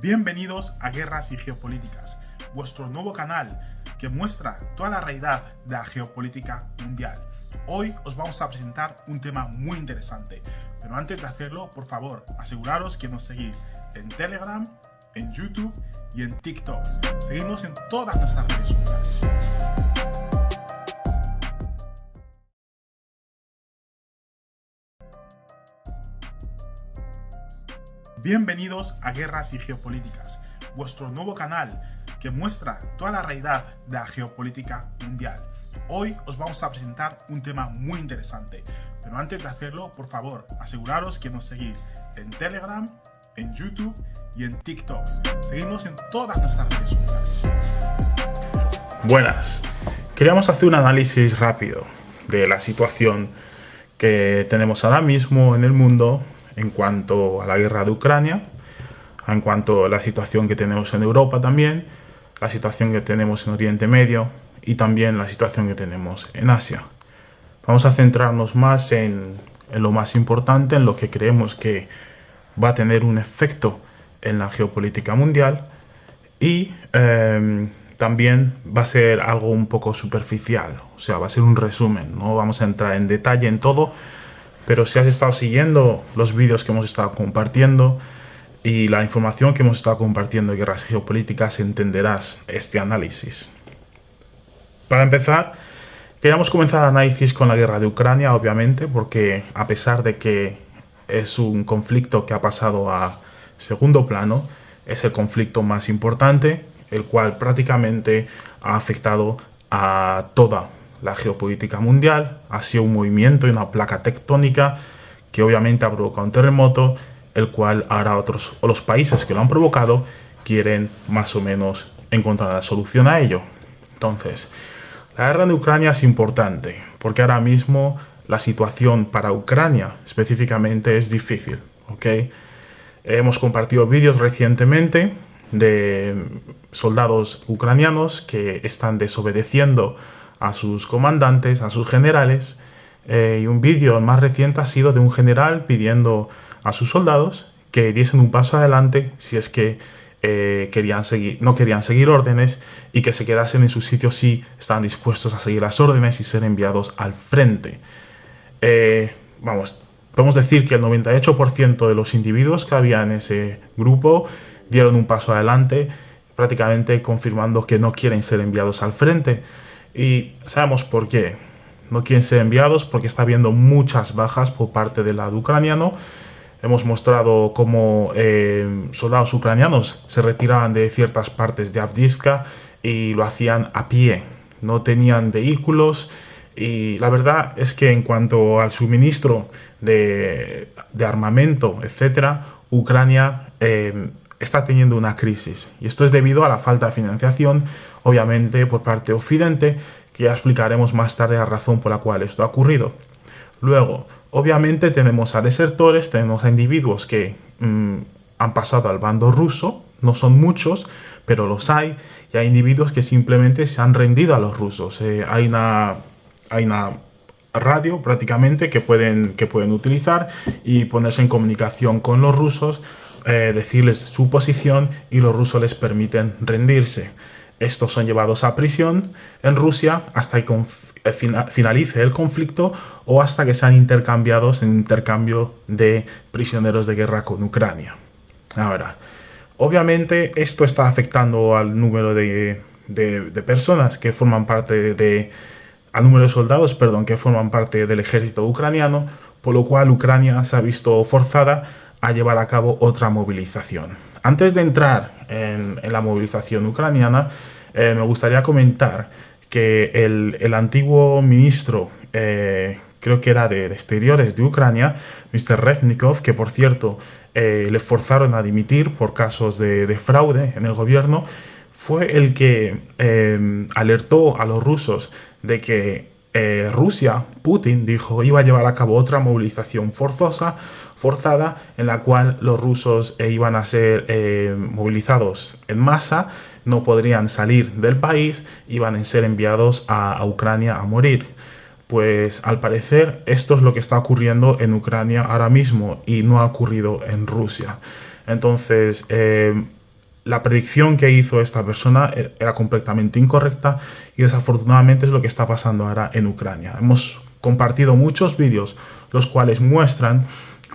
Bienvenidos a Guerras y Geopolíticas, vuestro nuevo canal que muestra toda la realidad de la geopolítica mundial. Hoy os vamos a presentar un tema muy interesante, pero antes de hacerlo, por favor, aseguraros que nos seguís en Telegram, en YouTube y en TikTok. Seguidnos en todas nuestras redes sociales. Bienvenidos a Guerras y Geopolíticas, vuestro nuevo canal que muestra toda la realidad de la geopolítica mundial. Hoy os vamos a presentar un tema muy interesante, pero antes de hacerlo, por favor, aseguraros que nos seguís en Telegram, en YouTube y en TikTok. Seguidnos en todas nuestras redes sociales. Buenas, queríamos hacer un análisis rápido de la situación que tenemos ahora mismo en el mundo en cuanto a la guerra de Ucrania, en cuanto a la situación que tenemos en Europa también, la situación que tenemos en Oriente Medio y también la situación que tenemos en Asia. Vamos a centrarnos más en lo más importante, en lo que creemos que va a tener un efecto en la geopolítica mundial y también va a ser algo un poco superficial, o sea, va a ser un resumen, no vamos a entrar en detalle en todo, pero si has estado siguiendo los vídeos que hemos estado compartiendo y la información que hemos estado compartiendo en Guerras Geopolíticas, entenderás este análisis. Para empezar, queríamos comenzar el análisis con la guerra de Ucrania, obviamente, porque a pesar de que es un conflicto que ha pasado a segundo plano, es el conflicto más importante, el cual prácticamente ha afectado a toda la geopolítica mundial. Ha sido un movimiento y una placa tectónica que obviamente ha provocado un terremoto, el cual ahora los países que lo han provocado quieren más o menos encontrar la solución a ello. Entonces, la guerra de Ucrania es importante porque ahora mismo la situación para Ucrania específicamente es difícil, ¿ok? Hemos compartido vídeos recientemente de soldados ucranianos que están desobedeciendo a sus comandantes, a sus generales, y un vídeo más reciente ha sido de un general pidiendo a sus soldados que diesen un paso adelante si es que no querían seguir órdenes y que se quedasen en su sitio si estaban dispuestos a seguir las órdenes y ser enviados al frente. Podemos decir que el 98% de los individuos que había en ese grupo dieron un paso adelante, prácticamente confirmando que no quieren ser enviados al frente. Y sabemos por qué. No quieren ser enviados porque está habiendo muchas bajas por parte del lado ucraniano. Hemos mostrado cómo soldados ucranianos se retiraban de ciertas partes de Avdiivka y lo hacían a pie. No tenían vehículos y la verdad es que en cuanto al suministro de armamento, etc., Ucrania está teniendo una crisis. Y esto es debido a la falta de financiación, obviamente, por parte de Occidente, que ya explicaremos más tarde la razón por la cual esto ha ocurrido. Luego, obviamente, tenemos a desertores, tenemos a individuos que han pasado al bando ruso, no son muchos, pero los hay, y hay individuos que simplemente se han rendido a los rusos. Hay una radio prácticamente que pueden utilizar y ponerse en comunicación con los rusos, decirles su posición y los rusos les permiten rendirse. Estos son llevados a prisión en Rusia hasta que finalice el conflicto o hasta que sean intercambiados en intercambio de prisioneros de guerra con Ucrania. Ahora, obviamente esto está afectando al número de personas que forman parte al número de soldados, que forman parte del ejército ucraniano, por lo cual Ucrania se ha visto forzada a llevar a cabo otra movilización. Antes de entrar en la movilización ucraniana, me gustaría comentar que el antiguo ministro, creo que era de Exteriores de Ucrania, Mr. Reznikov, que por cierto le forzaron a dimitir por casos de fraude en el gobierno, fue el que alertó a los rusos de que Rusia, Putin, dijo iba a llevar a cabo otra movilización forzada en la cual los rusos iban a ser movilizados en masa, no podrían salir del país, iban a ser enviados a Ucrania a morir. Pues al parecer esto es lo que está ocurriendo en Ucrania ahora mismo y no ha ocurrido en Rusia. Entonces la predicción que hizo esta persona era completamente incorrecta y desafortunadamente es lo que está pasando ahora en Ucrania. Hemos compartido muchos vídeos los cuales muestran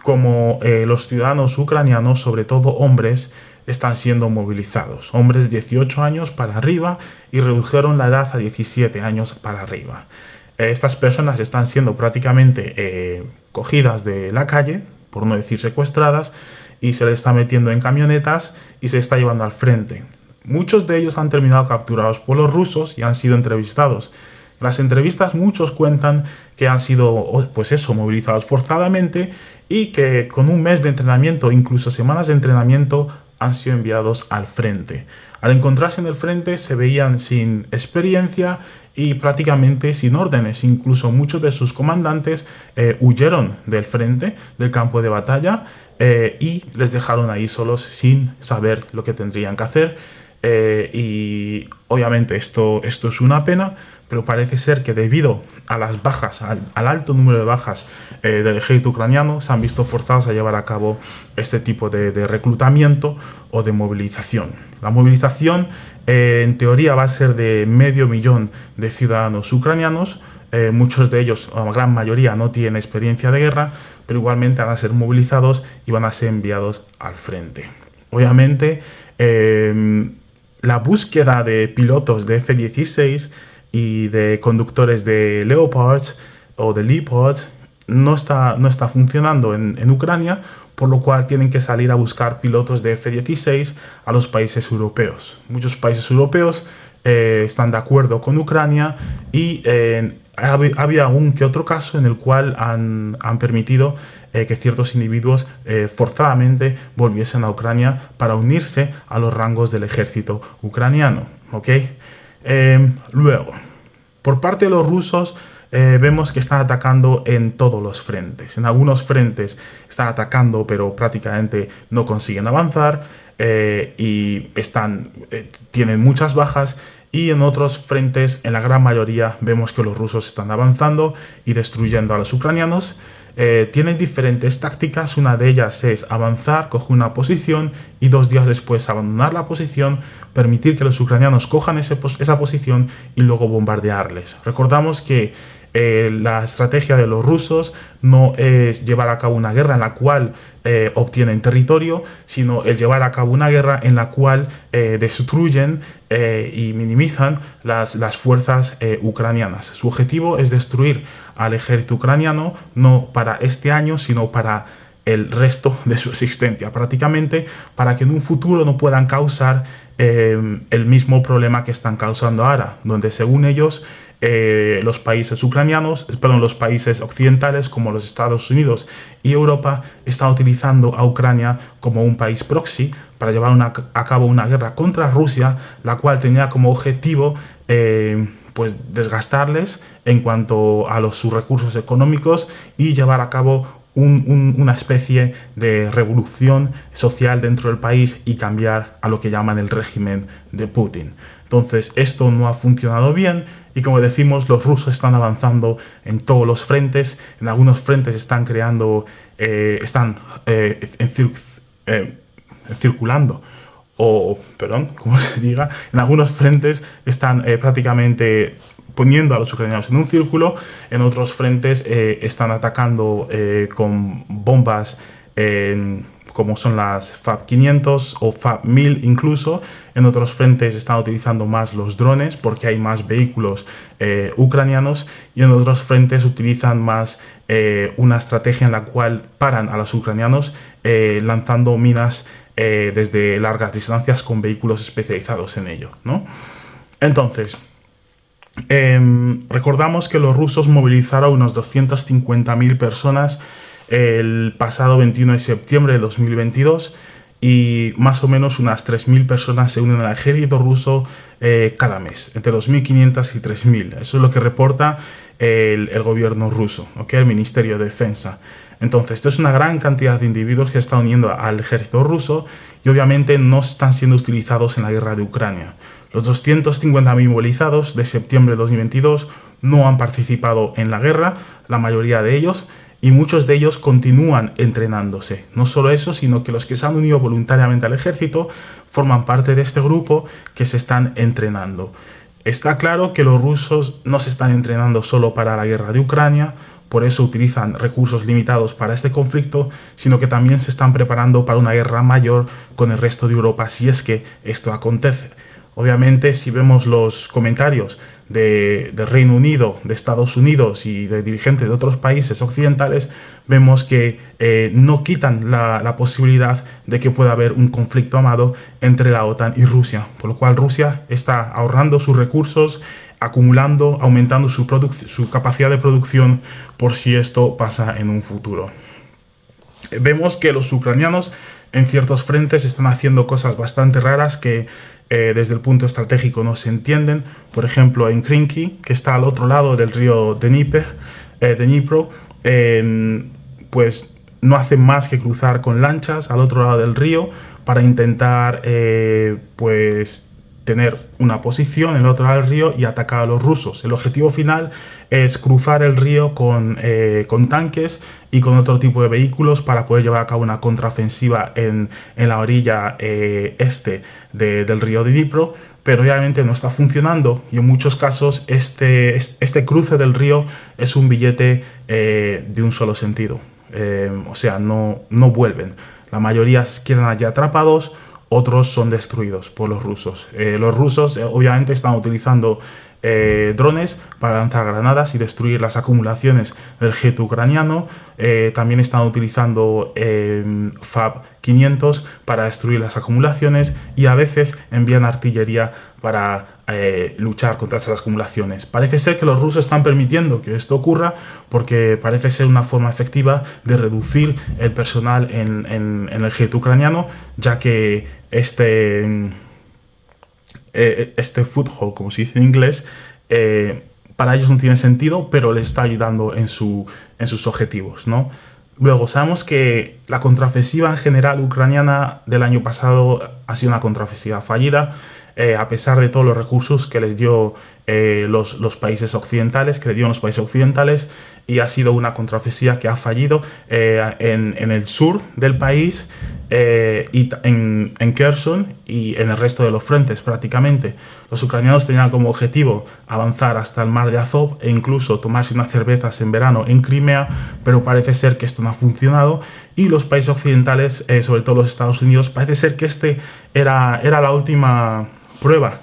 cómo los ciudadanos ucranianos, sobre todo hombres, están siendo movilizados. Hombres de 18 años para arriba y redujeron la edad a 17 años para arriba. Estas personas están siendo prácticamente cogidas de la calle, por no decir secuestradas, y se les está metiendo en camionetas y se está llevando al frente. Muchos de ellos han terminado capturados por los rusos y han sido entrevistados. En las entrevistas muchos cuentan que han sido, pues eso, movilizados forzadamente y que con un mes de entrenamiento, incluso semanas de entrenamiento, han sido enviados al frente. Al encontrarse en el frente se veían sin experiencia y prácticamente sin órdenes. Incluso muchos de sus comandantes huyeron del frente, del campo de batalla, y les dejaron ahí solos sin saber lo que tendrían que hacer. Y obviamente esto es una pena, pero parece ser que debido a las bajas, al alto número de bajas del ejército ucraniano, se han visto forzados a llevar a cabo este tipo de reclutamiento o de movilización. La movilización en teoría va a ser de 500.000 de ciudadanos ucranianos. Muchos de ellos, la gran mayoría, no tienen experiencia de guerra, pero igualmente van a ser movilizados y van a ser enviados al frente. Obviamente, la búsqueda de pilotos de F-16 y de conductores de Leopards o de Leopards no está funcionando en Ucrania, por lo cual tienen que salir a buscar pilotos de F-16 a los países europeos. Muchos países europeos están de acuerdo con Ucrania y había un que otro caso en el cual han permitido que ciertos individuos forzadamente volviesen a Ucrania para unirse a los rangos del ejército ucraniano. ¿Okay? Luego, por parte de los rusos, vemos que están atacando en todos los frentes. En algunos frentes están atacando, pero prácticamente no consiguen avanzar y tienen muchas bajas. Y en otros frentes, en la gran mayoría, vemos que los rusos están avanzando y destruyendo a los ucranianos. Tienen diferentes tácticas. Una de ellas es avanzar, coger una posición y 2 días después abandonar la posición, permitir que los ucranianos cojan esa posición y luego bombardearles. Recordamos que la estrategia de los rusos no es llevar a cabo una guerra en la cual obtienen territorio, sino el llevar a cabo una guerra en la cual destruyen y minimizan las fuerzas ucranianas. Su objetivo es destruir al ejército ucraniano, no para este año, sino para el resto de su existencia, prácticamente para que en un futuro no puedan causar el mismo problema que están causando ahora, donde según ellos los países los países occidentales como los Estados Unidos y Europa están utilizando a Ucrania como un país proxy para llevar a cabo una guerra contra Rusia, la cual tenía como objetivo pues desgastarles en cuanto a sus recursos económicos y llevar a cabo una especie de revolución social dentro del país y cambiar a lo que llaman el régimen de Putin. Entonces esto no ha funcionado bien y, como decimos, los rusos están avanzando en todos los frentes. En algunos frentes están circulando, como se diga, en algunos frentes están prácticamente poniendo a los ucranianos en un círculo. En otros frentes están atacando con bombas como son las FAB-500 o FAB-1000 incluso. En otros frentes están utilizando más los drones porque hay más vehículos ucranianos, y en otros frentes utilizan más una estrategia en la cual paran a los ucranianos lanzando minas desde largas distancias con vehículos especializados en ello, ¿no? Entonces, recordamos que los rusos movilizaron unos 250.000 personas el pasado 21 de septiembre de 2022 y más o menos unas 3.000 personas se unen al ejército ruso cada mes, entre 2.500 y 3.000. Eso es lo que reporta el gobierno ruso, ¿okay? El Ministerio de Defensa. Entonces, esto es una gran cantidad de individuos que se están uniendo al ejército ruso y obviamente no están siendo utilizados en la guerra de Ucrania. Los 250.000 movilizados de septiembre de 2022 no han participado en la guerra, la mayoría de ellos, y muchos de ellos continúan entrenándose. No solo eso, sino que los que se han unido voluntariamente al ejército forman parte de este grupo que se están entrenando. Está claro que los rusos no se están entrenando solo para la guerra de Ucrania, por eso utilizan recursos limitados para este conflicto, sino que también se están preparando para una guerra mayor con el resto de Europa si es que esto acontece. Obviamente, si vemos los comentarios del Reino Unido, de Estados Unidos y de dirigentes de otros países occidentales, vemos que no quitan la posibilidad de que pueda haber un conflicto armado entre la OTAN y Rusia, por lo cual Rusia está ahorrando sus recursos, acumulando, aumentando su capacidad de producción por si esto pasa en un futuro. Vemos que los ucranianos en ciertos frentes están haciendo cosas bastante raras que desde el punto estratégico no se entienden. Por ejemplo, en Krinky, que está al otro lado del río Dnipro, pues no hacen más que cruzar con lanchas al otro lado del río para intentar pues tener una posición en el otro lado del río y atacar a los rusos. El objetivo final es cruzar el río con tanques y con otro tipo de vehículos para poder llevar a cabo una contraofensiva en la orilla este del río de Dnipro, pero obviamente no está funcionando y en muchos casos este cruce del río es un billete de un solo sentido. O sea, no vuelven. La mayoría quedan allí atrapados, otros son destruidos por los rusos. Los rusos obviamente están utilizando drones para lanzar granadas y destruir las acumulaciones del ejército ucraniano. También están utilizando FAB-500 para destruir las acumulaciones y a veces envían artillería para luchar contra esas acumulaciones. Parece ser que los rusos están permitiendo que esto ocurra porque parece ser una forma efectiva de reducir el personal en el ejército ucraniano, ya que este foothold, como se dice en inglés, para ellos no tiene sentido, pero les está ayudando en sus objetivos, ¿no? Luego, sabemos que la contraofensiva en general ucraniana del año pasado ha sido una contraofensiva fallida, a pesar de todos los recursos que les dio los países occidentales, y ha sido una contraofensiva que ha fallido en el sur del país, y en Kherson y en el resto de los frentes prácticamente. Los ucranianos tenían como objetivo avanzar hasta el mar de Azov e incluso tomarse unas cervezas en verano en Crimea, pero parece ser que esto no ha funcionado y los países occidentales, sobre todo los Estados Unidos, parece ser que era la última prueba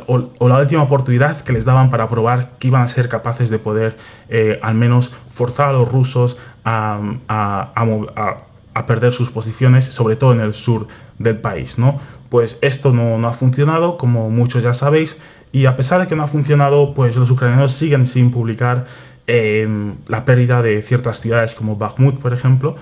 o la última oportunidad que les daban para probar que iban a ser capaces de poder al menos forzar a los rusos a perder sus posiciones, sobre todo en el sur del país, ¿no? Pues esto no ha funcionado, como muchos ya sabéis, y a pesar de que no ha funcionado, pues los ucranianos siguen sin publicar la pérdida de ciertas ciudades como Bakhmut, por ejemplo.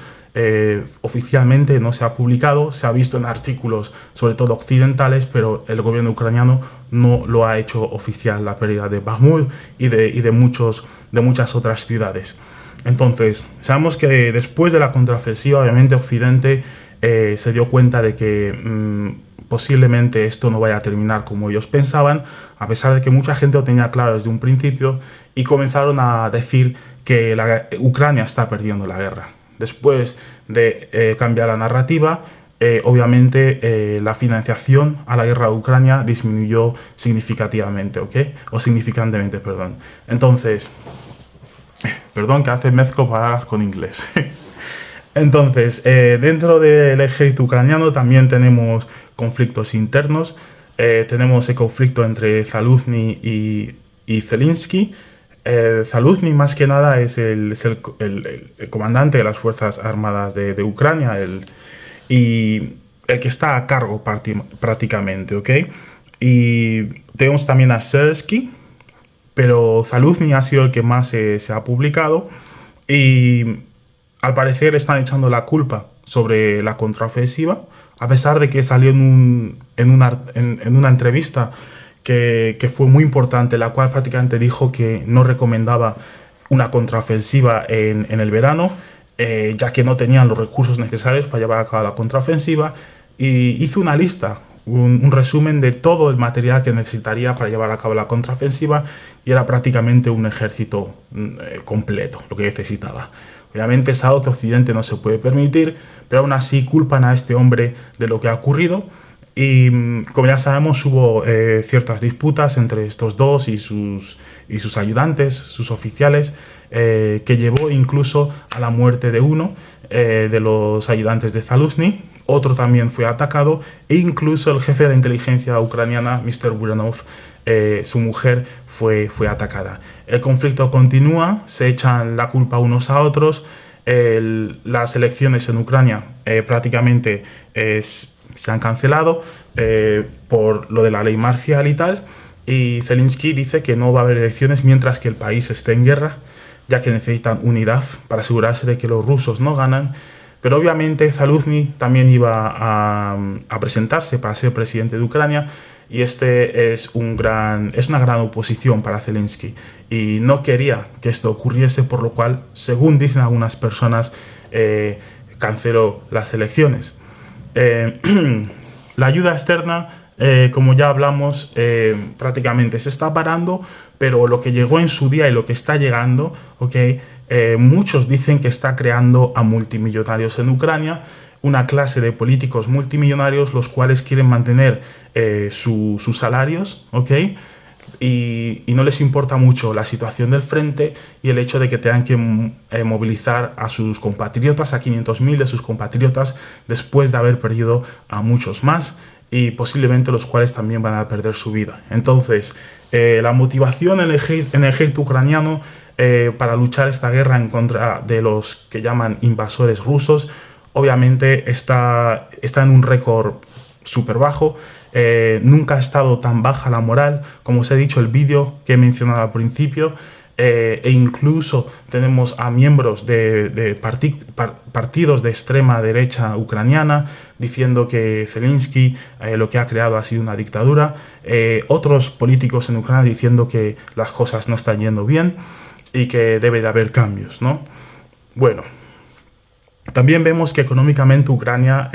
Oficialmente no se ha publicado, se ha visto en artículos sobre todo occidentales, pero el gobierno ucraniano no lo ha hecho oficial, la pérdida de Bakhmut y de muchas otras ciudades. Entonces, sabemos que después de la contraofensiva, obviamente Occidente se dio cuenta de que posiblemente esto no vaya a terminar como ellos pensaban, a pesar de que mucha gente lo tenía claro desde un principio, y comenzaron a decir que Ucrania está perdiendo la guerra. Después de cambiar la narrativa, obviamente la financiación a la guerra de Ucrania disminuyó significativamente, ¿ok? O significantemente, perdón. Entonces, perdón que hace mezclo palabras con inglés. Entonces, dentro del ejército ucraniano también tenemos conflictos internos. Tenemos el conflicto entre Zaluzhny y Zelensky. Zaluzhny más que nada es el comandante de las Fuerzas Armadas de Ucrania y el que está a cargo prácticamente, ¿ok? Y tenemos también a Syrskyi, pero Zaluzhny ha sido el que más se ha publicado y al parecer están echando la culpa sobre la contraofensiva, a pesar de que salió en una entrevista que fue muy importante, la cual prácticamente dijo que no recomendaba una contraofensiva en el verano, ya que no tenían los recursos necesarios para llevar a cabo la contraofensiva, y hizo una lista, un resumen de todo el material que necesitaría para llevar a cabo la contraofensiva, y era prácticamente un ejército completo lo que necesitaba. Obviamente es algo que Occidente no se puede permitir, pero aún así culpan a este hombre de lo que ha ocurrido. Y como ya sabemos, hubo ciertas disputas entre estos dos y sus ayudantes, sus oficiales, que llevó incluso a la muerte de uno de los ayudantes de Zaluzhny. Otro también fue atacado e incluso el jefe de la inteligencia ucraniana, Mr. Buranov, su mujer fue atacada. El conflicto continúa, se echan la culpa unos a otros. Las elecciones en Ucrania prácticamente se han cancelado por lo de la ley marcial y tal, y Zelensky dice que no va a haber elecciones mientras que el país esté en guerra, ya que necesitan unidad para asegurarse de que los rusos no ganan. Pero obviamente Zaluzhny también iba a presentarse para ser presidente de Ucrania, y este es una gran oposición para Zelensky y no quería que esto ocurriese, por lo cual, según dicen algunas personas, canceló las elecciones. La ayuda externa, como ya hablamos, prácticamente se está parando, pero lo que llegó en su día y lo que está llegando, muchos dicen que está creando a multimillonarios en Ucrania, una clase de políticos multimillonarios los cuales quieren mantener sus salarios, y no les importa mucho la situación del frente y el hecho de que tengan que movilizar a sus compatriotas, a 500.000 de sus compatriotas, después de haber perdido a muchos más, y posiblemente los cuales también van a perder su vida. Entonces, la motivación en el ejército ucraniano para luchar esta guerra en contra de los que llaman invasores rusos, obviamente está en un récord súper bajo. Nunca ha estado tan baja la moral, como os he dicho, el vídeo que he mencionado al principio, e incluso tenemos a miembros de partidos de extrema derecha ucraniana diciendo que Zelensky lo que ha creado ha sido una dictadura, otros políticos en Ucrania diciendo que las cosas no están yendo bien y que debe de haber cambios, ¿no? Bueno, también vemos que económicamente Ucrania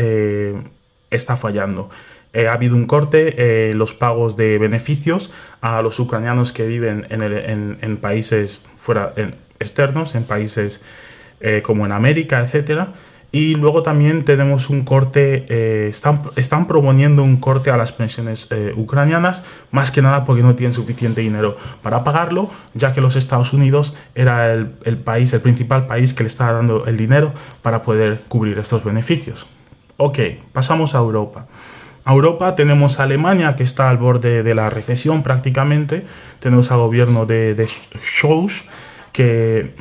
está fallando. Ha habido un corte en los pagos de beneficios a los ucranianos que viven en países externos, en países como en América, etcétera. Y luego también tenemos un corte, están proponiendo un corte a las pensiones ucranianas, más que nada porque no tienen suficiente dinero para pagarlo, ya que los Estados Unidos era el principal país que le estaba dando el dinero para poder cubrir estos beneficios. Ok, pasamos a Europa. A Europa tenemos a Alemania, que está al borde de la recesión prácticamente. Tenemos al gobierno de Scholz, que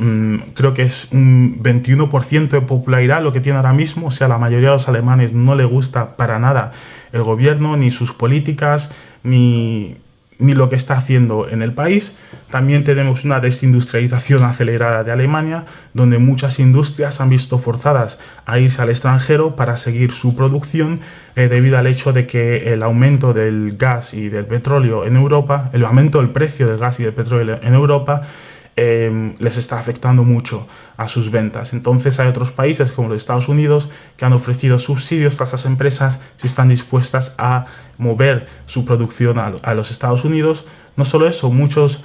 creo que es un 21% de popularidad lo que tiene ahora mismo. O sea, la mayoría de los alemanes no le gusta para nada el gobierno, ni sus políticas, ni lo que está haciendo en el país. También tenemos una desindustrialización acelerada de Alemania, donde muchas industrias han visto forzadas a irse al extranjero para seguir su producción, debido al hecho de que el aumento del gas y del petróleo en Europa, el aumento del precio del gas y del petróleo en Europa, les está afectando mucho a sus ventas. Entonces hay otros países como los Estados Unidos que han ofrecido subsidios a estas empresas si están dispuestas a mover su producción a los Estados Unidos. No solo eso, muchas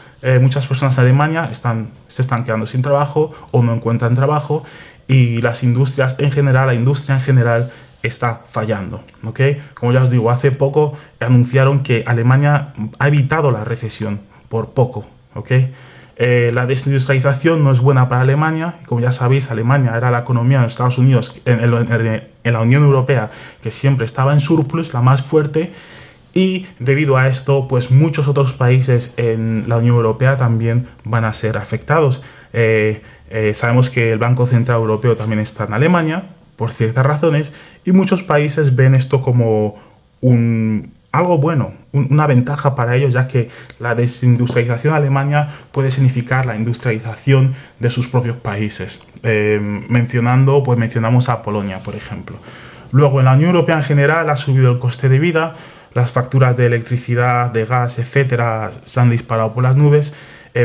personas en Alemania se están quedando sin trabajo o no encuentran trabajo, y la industria en general está fallando, ¿ok? Como ya os digo, hace poco anunciaron que Alemania ha evitado la recesión por poco, ¿ok? La desindustrialización no es buena para Alemania. Como ya sabéis, Alemania era la economía de Estados Unidos en la Unión Europea que siempre estaba en surplus, la más fuerte, y debido a esto, pues muchos otros países en la Unión Europea también van a ser afectados. Sabemos que el Banco Central Europeo también está en Alemania, por ciertas razones, y muchos países ven esto como algo bueno, una ventaja para ellos, ya que la desindustrialización de Alemania puede significar la industrialización de sus propios países. Mencionamos a Polonia, por ejemplo. Luego, en la Unión Europea en general ha subido el coste de vida, las facturas de electricidad, de gas, etcétera, se han disparado por las nubes.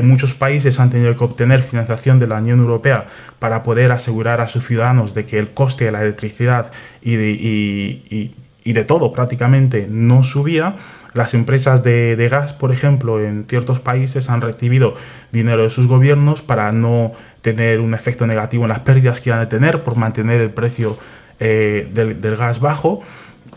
Muchos países han tenido que obtener financiación de la Unión Europea para poder asegurar a sus ciudadanos de que el coste de la electricidad y de todo prácticamente no subía. Las empresas de gas, por ejemplo, en ciertos países han recibido dinero de sus gobiernos para no tener un efecto negativo en las pérdidas que van a tener por mantener el precio del gas bajo.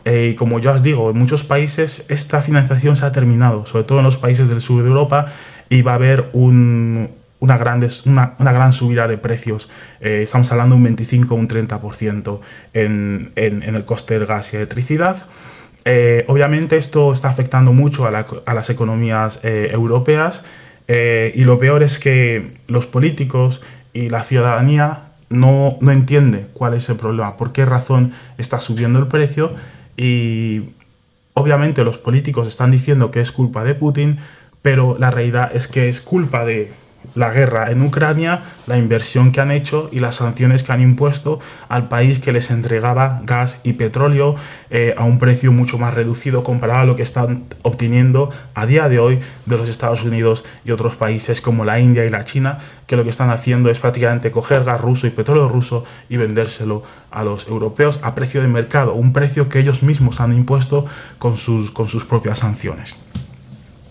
Y como ya os digo, en muchos países esta financiación se ha terminado, sobre todo en los países del sur de Europa, y va a haber una gran subida de precios. Estamos hablando de un 25 o un 30% en el coste del gas y electricidad. Obviamente esto está afectando mucho a las economías europeas, y lo peor es que los políticos y la ciudadanía no entiende cuál es el problema, por qué razón está subiendo el precio. Y obviamente los políticos están diciendo que es culpa de Putin, pero la realidad es que es culpa de la guerra en Ucrania, la inversión que han hecho y las sanciones que han impuesto al país que les entregaba gas y petróleo a un precio mucho más reducido comparado a lo que están obteniendo a día de hoy de los Estados Unidos y otros países como la India y la China, que lo que están haciendo es prácticamente coger gas ruso y petróleo ruso y vendérselo a los europeos a precio de mercado, un precio que ellos mismos han impuesto con sus propias sanciones.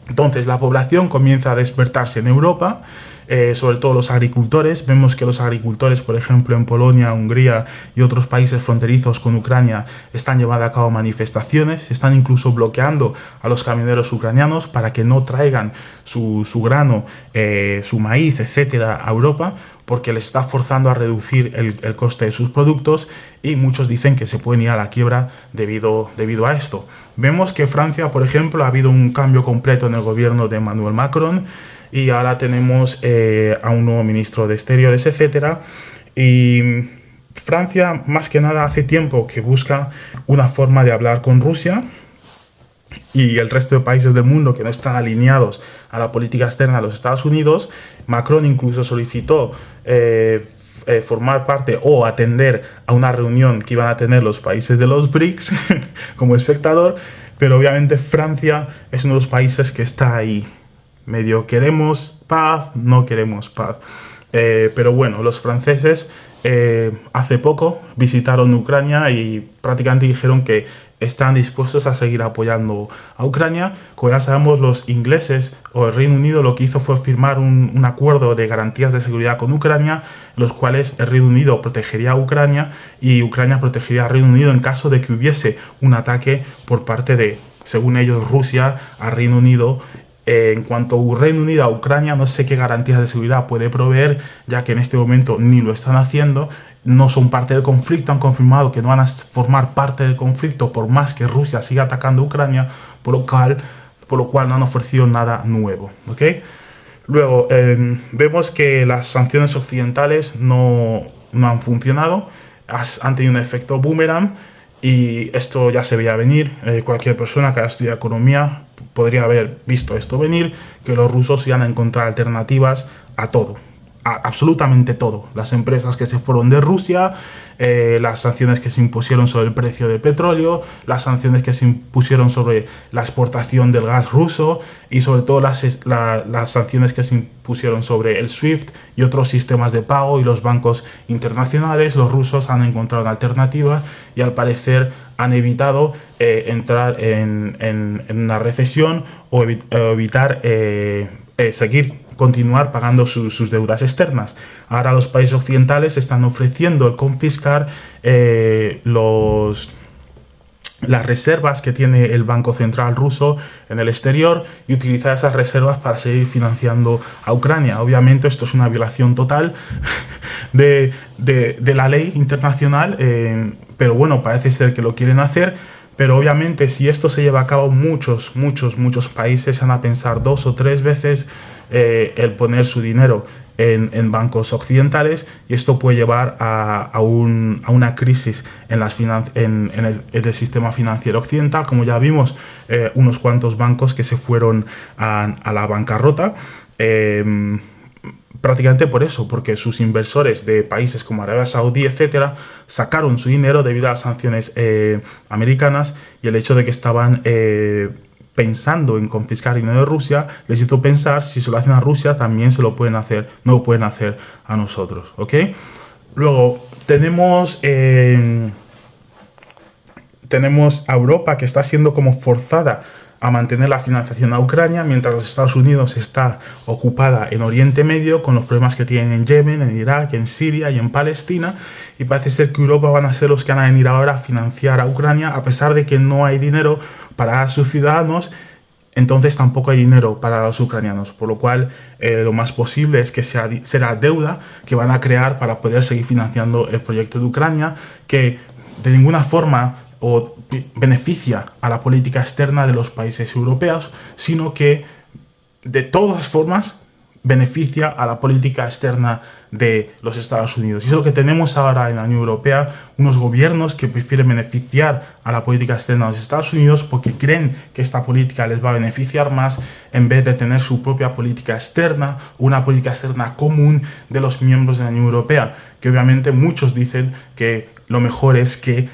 Entonces la población comienza a despertarse en Europa, sobre todo los agricultores. Vemos que los agricultores, por ejemplo, en Polonia, Hungría y otros países fronterizos con Ucrania, están llevando a cabo manifestaciones, están incluso bloqueando a los camioneros ucranianos para que no traigan su grano, su maíz, etcétera, a Europa, porque les está forzando a reducir el coste de sus productos, y muchos dicen que se pueden ir a la quiebra debido a esto. Vemos que Francia, por ejemplo, ha habido un cambio completo en el gobierno de Emmanuel Macron, y ahora tenemos a un nuevo ministro de Exteriores, etcétera. Y Francia, más que nada, hace tiempo que busca una forma de hablar con Rusia y el resto de países del mundo que no están alineados a la política externa de los Estados Unidos. Macron incluso solicitó formar parte o atender a una reunión que iban a tener los países de los BRICS como espectador, pero obviamente Francia es uno de los países que está ahí. Medio queremos paz, no queremos paz. Pero bueno, los franceses hace poco visitaron Ucrania y prácticamente dijeron que están dispuestos a seguir apoyando a Ucrania. Como ya sabemos, los ingleses o el Reino Unido lo que hizo fue firmar un acuerdo de garantías de seguridad con Ucrania, en los cuales el Reino Unido protegería a Ucrania y Ucrania protegería al Reino Unido en caso de que hubiese un ataque por parte de, según ellos, Rusia al Reino Unido. En cuanto a Reino Unido a Ucrania, no sé qué garantías de seguridad puede proveer, ya que en este momento ni lo están haciendo, no son parte del conflicto, han confirmado que no van a formar parte del conflicto por más que Rusia siga atacando a Ucrania, por lo cual no han ofrecido nada nuevo, ¿ok? Luego, vemos que las sanciones occidentales no han funcionado, han tenido un efecto boomerang, y esto ya se veía venir. Cualquier persona que haya estudiado economía podría haber visto esto venir, que los rusos iban a encontrar alternativas a todo, a absolutamente todo. Las empresas que se fueron de Rusia, las sanciones que se impusieron sobre el precio del petróleo, las sanciones que se impusieron sobre la exportación del gas ruso, y sobre todo las sanciones que se impusieron sobre el SWIFT y otros sistemas de pago y los bancos internacionales. Los rusos han encontrado una alternativa y al parecer han evitado entrar en una recesión o evitar continuar pagando sus deudas externas. Ahora los países occidentales están ofreciendo el confiscar las reservas que tiene el Banco Central ruso en el exterior y utilizar esas reservas para seguir financiando a Ucrania. Obviamente esto es una violación total de la ley internacional, pero bueno, parece ser que lo quieren hacer. Pero obviamente si esto se lleva a cabo, muchos países van a pensar 2 o 3 veces el poner su dinero en bancos occidentales, y esto puede llevar a una crisis en el sistema financiero occidental, como ya vimos unos cuantos bancos que se fueron a la bancarrota, prácticamente por eso, porque sus inversores de países como Arabia Saudí, etcétera, sacaron su dinero debido a las sanciones americanas, y el hecho de que estaban pensando en confiscar dinero de Rusia les hizo pensar, si se lo hacen a Rusia también se lo pueden hacer, no lo pueden hacer a nosotros, ¿ok? Luego tenemos a Europa, que está siendo como forzada a mantener la financiación a Ucrania, mientras los Estados Unidos está ocupada en Oriente Medio con los problemas que tienen en Yemen, en Irak, en Siria y en Palestina, y parece ser que Europa van a ser los que van a venir ahora a financiar a Ucrania, a pesar de que no hay dinero para sus ciudadanos. Entonces tampoco hay dinero para los ucranianos, por lo cual lo más posible es que será deuda que van a crear para poder seguir financiando el proyecto de Ucrania, que de ninguna forma beneficia a la política externa de los países europeos, sino que de todas formas beneficia a la política externa de los Estados Unidos. Y es lo que tenemos ahora en la Unión Europea, unos gobiernos que prefieren beneficiar a la política externa de los Estados Unidos porque creen que esta política les va a beneficiar más, en vez de tener su propia política externa, una política externa común de los miembros de la Unión Europea, que obviamente muchos dicen que lo mejor es que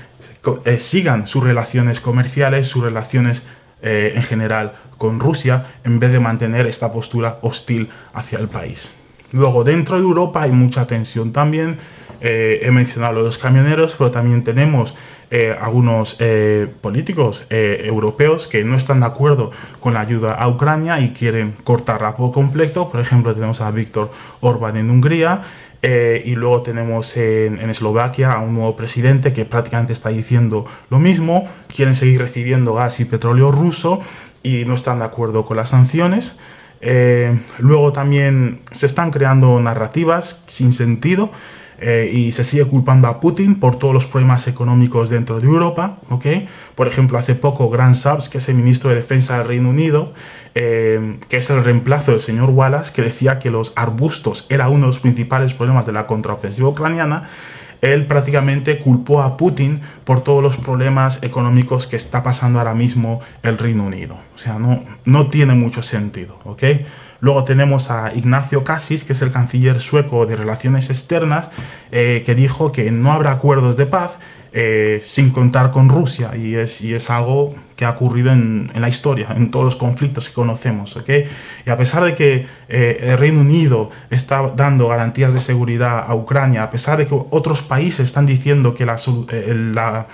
sigan sus relaciones comerciales, sus relaciones en general con Rusia, en vez de mantener esta postura hostil hacia el país. Luego, dentro de Europa hay mucha tensión también. He mencionado los camioneros, pero también tenemos algunos políticos europeos que no están de acuerdo con la ayuda a Ucrania y quieren cortarla por completo. Por ejemplo, tenemos a Viktor Orbán en Hungría. Y luego tenemos en Eslovaquia a un nuevo presidente que prácticamente está diciendo lo mismo. Quieren seguir recibiendo gas y petróleo ruso y no están de acuerdo con las sanciones. Luego también se están creando narrativas sin sentido y se sigue culpando a Putin por todos los problemas económicos dentro de Europa, ¿ok? Por ejemplo, hace poco Grant Shapps, que es el ministro de Defensa del Reino Unido, que es el reemplazo del señor Wallace, que decía que los arbustos era uno de los principales problemas de la contraofensiva ucraniana, él prácticamente culpó a Putin por todos los problemas económicos que está pasando ahora mismo el Reino Unido. O sea, no tiene mucho sentido, ¿ok? Luego tenemos a Ignacio Cassis, que es el canciller sueco de Relaciones Externas, que dijo que no habrá acuerdos de paz sin contar con Rusia, y es algo que ha ocurrido en la historia, en todos los conflictos que conocemos, ¿ok? Y a pesar de que el Reino Unido está dando garantías de seguridad a Ucrania, a pesar de que otros países están diciendo que la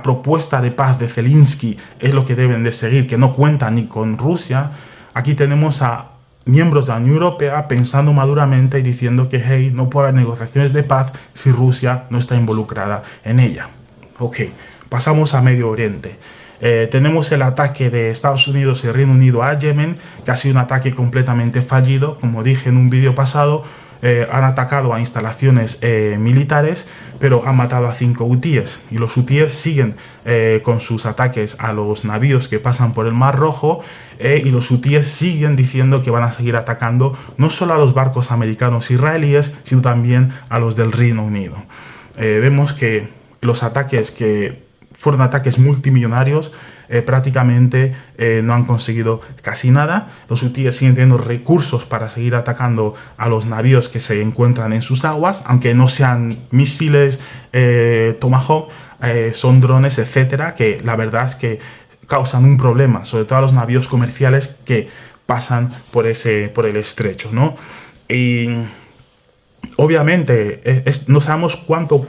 propuesta de paz de Zelensky es lo que deben de seguir, que no cuenta ni con Rusia, aquí tenemos a miembros de la Unión Europea pensando maduramente y diciendo que hey, no puede haber negociaciones de paz si Rusia no está involucrada en ella. Ok, pasamos a Medio Oriente. Tenemos el ataque de Estados Unidos y Reino Unido a Yemen, que ha sido un ataque completamente fallido. Como dije en un vídeo pasado, han atacado a instalaciones militares, pero han matado a 5 hutíes, y los hutíes siguen con sus ataques a los navíos que pasan por el Mar Rojo, y los hutíes siguen diciendo que van a seguir atacando no solo a los barcos americanos e israelíes, sino también a los del Reino Unido. Vemos que los ataques que fueron ataques multimillonarios, prácticamente no han conseguido casi nada. Los hutíes siguen teniendo recursos para seguir atacando a los navíos que se encuentran en sus aguas, aunque no sean misiles Tomahawk, son drones, etcétera, que la verdad es que causan un problema, sobre todo a los navíos comerciales que pasan por el estrecho, ¿no? Y obviamente no sabemos cuánto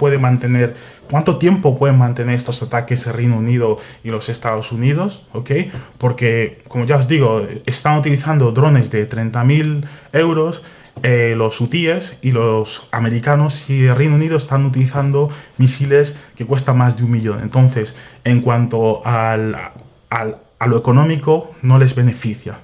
tiempo pueden mantener estos ataques el Reino Unido y los Estados Unidos, ¿ok? Porque, como ya os digo, están utilizando drones de 30.000 euros, los hutíes, y los americanos y el Reino Unido están utilizando misiles que cuestan más de 1 millón. Entonces, en cuanto a lo económico, no les beneficia.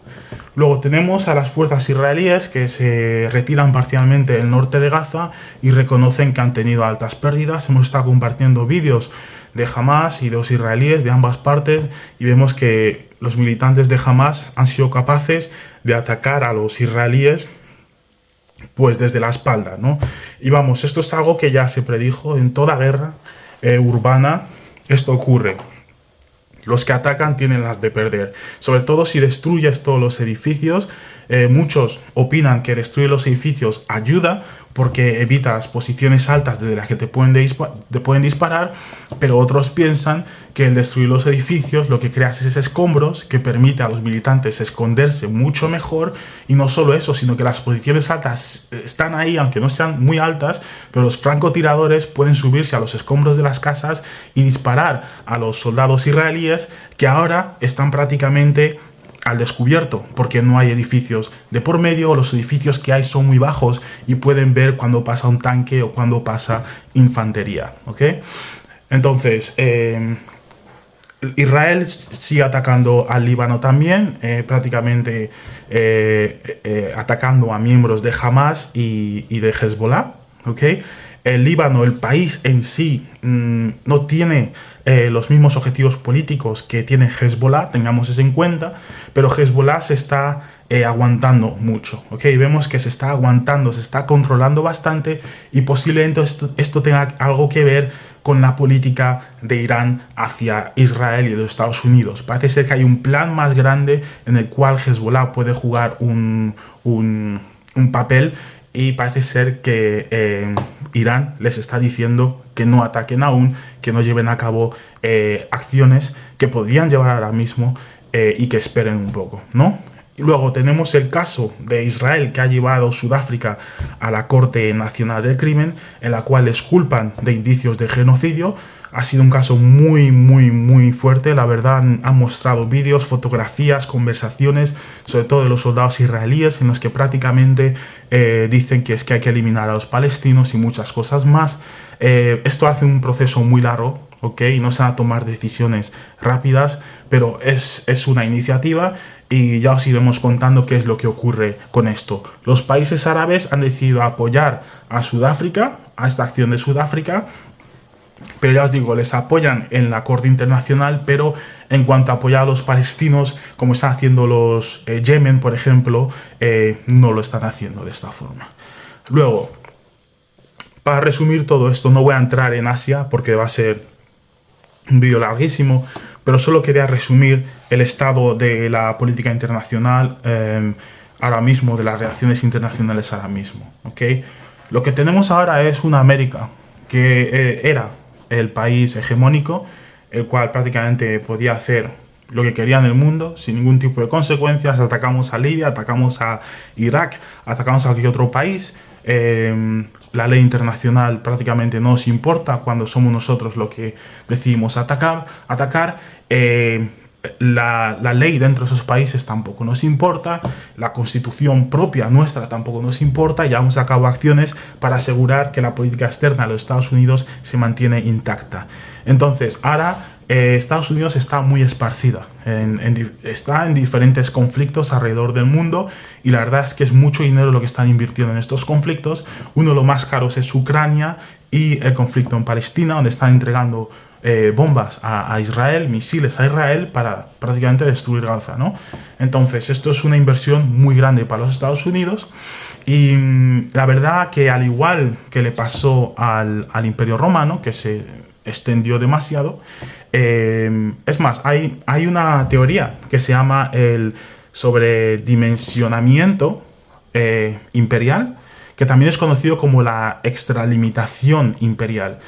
Luego tenemos a las fuerzas israelíes que se retiran parcialmente del norte de Gaza y reconocen que han tenido altas pérdidas. Hemos estado compartiendo vídeos de Hamas y de los israelíes de ambas partes y vemos que los militantes de Hamas han sido capaces de atacar a los israelíes pues desde la espalda, ¿no? Y vamos, esto es algo que ya se predijo en toda guerra urbana. Esto ocurre. Los que atacan tienen las de perder, sobre todo si destruyes todos los edificios. Muchos opinan que destruir los edificios ayuda porque evitas posiciones altas desde las que te pueden disparar, pero otros piensan que el destruir los edificios lo que creas es escombros que permite a los militantes esconderse mucho mejor, y no solo eso, sino que las posiciones altas están ahí, aunque no sean muy altas, pero los francotiradores pueden subirse a los escombros de las casas y disparar a los soldados israelíes que ahora están prácticamente al descubierto, porque no hay edificios de por medio, o los edificios que hay son muy bajos y pueden ver cuando pasa un tanque o cuando pasa infantería, ¿ok? Entonces, Israel sigue atacando al Líbano también, prácticamente atacando a miembros de Hamas y de Hezbollah, ¿ok? El Líbano, el país en sí, no tiene los mismos objetivos políticos que tiene Hezbollah, tengamos eso en cuenta, pero Hezbollah se está aguantando mucho, ¿ok? Vemos que se está aguantando, se está controlando bastante, y posiblemente esto tenga algo que ver con la política de Irán hacia Israel y los Estados Unidos. Parece ser que hay un plan más grande en el cual Hezbollah puede jugar un papel, y parece ser que Irán les está diciendo que no ataquen aún, que no lleven a cabo acciones que podrían llevar ahora mismo, y que esperen un poco, ¿no? Y luego tenemos el caso de Israel, que ha llevado Sudáfrica a la Corte Nacional del Crimen, en la cual les culpan de indicios de genocidio. Ha sido un caso muy, muy, muy fuerte. La verdad, han mostrado vídeos, fotografías, conversaciones, sobre todo de los soldados israelíes, en los que prácticamente dicen que es que hay que eliminar a los palestinos y muchas cosas más. Esto hace un proceso muy largo, ¿ok? Y no se van a tomar decisiones rápidas, pero es una iniciativa, y ya os iremos contando qué es lo que ocurre con esto. Los países árabes han decidido apoyar a Sudáfrica, a esta acción de Sudáfrica, pero ya os digo, les apoyan en la Corte Internacional, pero en cuanto a apoyar a los palestinos, como están haciendo los Yemen, por ejemplo, no lo están haciendo de esta forma. Luego, para resumir todo esto, no voy a entrar en Asia porque va a ser un vídeo larguísimo, pero solo quería resumir el estado de la política internacional ahora mismo, de las relaciones internacionales ahora mismo, ¿ok? Lo que tenemos ahora es una América que era el país hegemónico, el cual prácticamente podía hacer lo que quería en el mundo sin ningún tipo de consecuencias. Atacamos a Libia, atacamos a Irak, atacamos a cualquier otro país. La ley internacional prácticamente no nos importa cuando somos nosotros los que decidimos atacar. La ley dentro de esos países tampoco nos importa, la constitución propia nuestra tampoco nos importa, y llevamos a cabo acciones para asegurar que la política externa de los Estados Unidos se mantiene intacta. Entonces, ahora Estados Unidos está muy esparcida, está en diferentes conflictos alrededor del mundo, y la verdad es que es mucho dinero lo que están invirtiendo en estos conflictos. Uno de los más caros es Ucrania y el conflicto en Palestina, donde están entregando bombas a Israel, misiles a Israel, para prácticamente destruir Gaza, ¿no? Entonces, esto es una inversión muy grande para los Estados Unidos, y la verdad que, al igual que le pasó al Imperio Romano, que se extendió demasiado, es más, hay una teoría que se llama el sobredimensionamiento imperial, que también es conocido como la extralimitación imperial.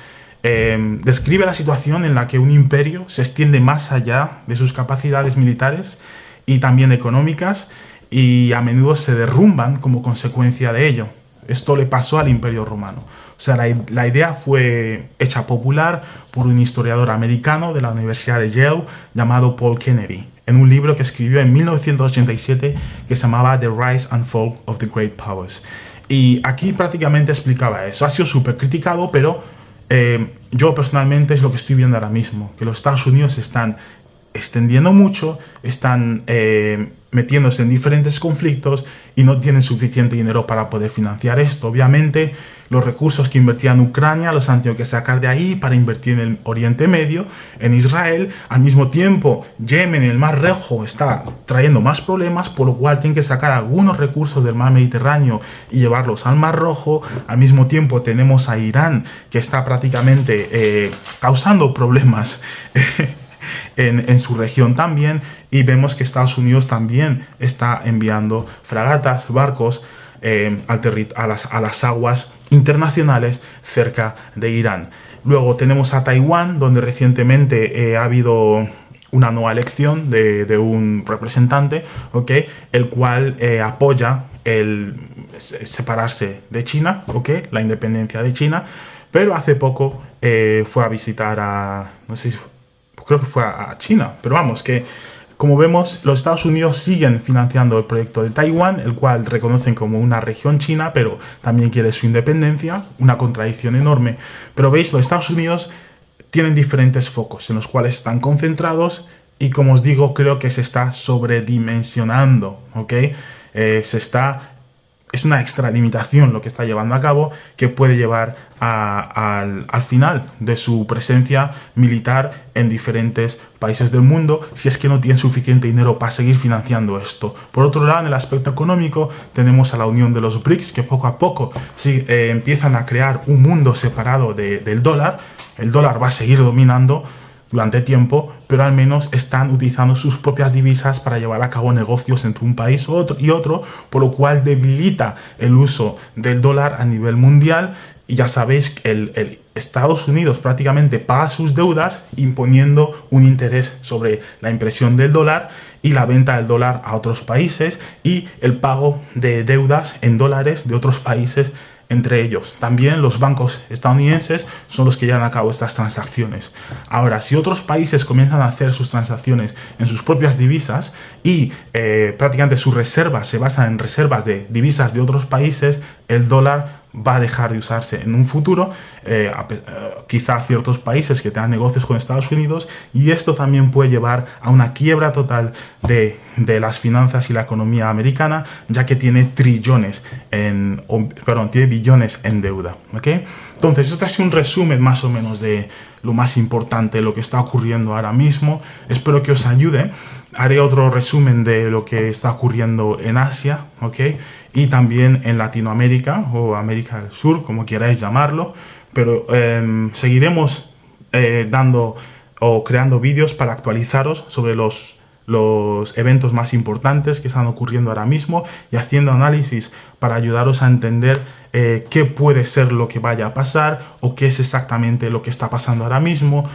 Describe la situación en la que un imperio se extiende más allá de sus capacidades militares y también económicas, y a menudo se derrumban como consecuencia de ello. Esto le pasó al Imperio Romano. O sea, la idea fue hecha popular por un historiador americano de la Universidad de Yale llamado Paul Kennedy, en un libro que escribió en 1987 que se llamaba The Rise and Fall of the Great Powers. Y aquí prácticamente explicaba eso. Ha sido súper criticado, pero yo personalmente es lo que estoy viendo ahora mismo, que los Estados Unidos se están extendiendo mucho, están metiéndose en diferentes conflictos y no tienen suficiente dinero para poder financiar esto. Obviamente, los recursos que invertía en Ucrania los han tenido que sacar de ahí para invertir en el Oriente Medio, en Israel. Al mismo tiempo, Yemen, el Mar Rojo, está trayendo más problemas, por lo cual tienen que sacar algunos recursos del Mar Mediterráneo y llevarlos al Mar Rojo. Al mismo tiempo, tenemos a Irán, que está prácticamente causando problemas en su región también, y vemos que Estados Unidos también está enviando fragatas, barcos a las aguas internacionales cerca de Irán. Luego tenemos a Taiwán, donde recientemente ha habido una nueva elección de un representante, ¿okay? El cual apoya el separarse de China, ¿okay? La independencia de China, pero hace poco fue a visitar no sé si, creo que fue a China, pero vamos, que como vemos, los Estados Unidos siguen financiando el proyecto de Taiwán, el cual reconocen como una región china, pero también quiere su independencia, una contradicción enorme. Pero veis, los Estados Unidos tienen diferentes focos en los cuales están concentrados y, como os digo, creo que se está sobredimensionando, ¿ok? Es una extralimitación lo que está llevando a cabo, que puede llevar al final de su presencia militar en diferentes países del mundo, si es que no tienen suficiente dinero para seguir financiando esto. Por otro lado, en el aspecto económico, tenemos a la unión de los BRICS, que poco a poco empiezan a crear un mundo separado del dólar. El dólar va a seguir dominando durante tiempo, pero al menos están utilizando sus propias divisas para llevar a cabo negocios entre un país y otro, por lo cual debilita el uso del dólar a nivel mundial. Y ya sabéis que el Estados Unidos prácticamente paga sus deudas imponiendo un interés sobre la impresión del dólar y la venta del dólar a otros países y el pago de deudas en dólares de otros países entre ellos. También los bancos estadounidenses son los que llevan a cabo estas transacciones. Ahora, si otros países comienzan a hacer sus transacciones en sus propias divisas y prácticamente sus reservas se basan en reservas de divisas de otros países, el dólar va a dejar de usarse en un futuro, quizá ciertos países que tengan negocios con Estados Unidos, y esto también puede llevar a una quiebra total de las finanzas y la economía americana, ya que tiene billones en deuda, ¿okay? Entonces, este es un resumen más o menos de lo más importante, lo que está ocurriendo ahora mismo. Espero que os ayude. Haré otro resumen de lo que está ocurriendo en Asia, ¿ok? Y también en Latinoamérica o América del Sur, como queráis llamarlo. Pero seguiremos dando o creando vídeos para actualizaros sobre los eventos más importantes que están ocurriendo ahora mismo y haciendo análisis para ayudaros a entender qué puede ser lo que vaya a pasar o qué es exactamente lo que está pasando ahora mismo,